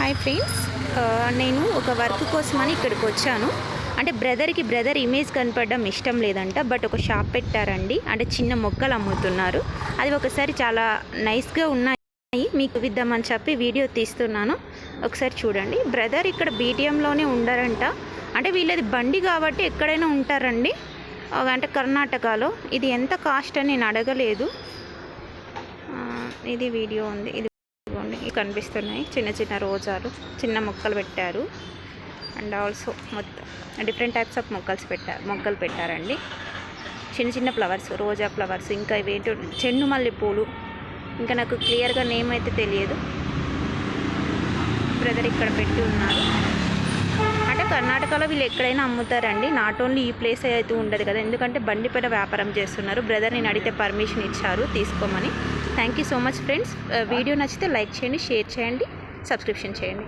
Hi friends, నేను ఒక work కోసమని ఇక్కడికి వచ్చాను. అంటే బ్రదర్ ఇమేజ్ కనపడడం ఇష్టం లేదంట. బట్ ఒక షాప్ పెట్టారండి. అంటే చిన్న మొక్కలు అమ్ముతున్నారు. అది ఒకసారి చాలా నైస్గా ఉన్నాయి, మీకు ఇద్దామని చెప్పి వీడియో తీస్తున్నాను. ఒకసారి చూడండి. బ్రదర్ ఇక్కడ బీటీఎంలోనే ఉండరంట. అంటే వీళ్ళది బండి కాబట్టి ఎక్కడైనా ఉంటారండి. అంటే కర్ణాటకలో. ఇది ఎంత కాస్ట్ అని నేను అడగలేదు. ఇది వీడియో ఉంది. ఇది కనిపిస్తున్నాయి చిన్న చిన్న రోజాలు, చిన్న మొక్కలు పెట్టారు. అండ్ ఆల్సో మొత్తం డిఫరెంట్ టైప్స్ ఆఫ్ మొక్కలు పెట్టారండి. చిన్న చిన్న ఫ్లవర్స్, రోజా ఫ్లవర్స్, ఇంకా ఇవేంటో చెండు మల్లె పూలు. ఇంకా నాకు క్లియర్గా నేమ్ అయితే తెలియదు. బ్రదర్ ఇక్కడ పెట్టి ఉన్నారు. అంటే కర్ణాటకలో వీళ్ళు ఎక్కడైనా అమ్ముతారండి. నాట్ ఓన్లీ ఈ ప్లేస్ అయితే ఉండదు కదా, ఎందుకంటే బండి పైన వ్యాపారం చేస్తున్నారు. బ్రదర్ నేను అడిగితే పర్మిషన్ ఇచ్చారు తీసుకోమని. Thank you so much friends. Video నచ్చితే లైక్ చేయండి, షేర్ చేయండి, సబ్స్క్రిప్షన్ చేయండి.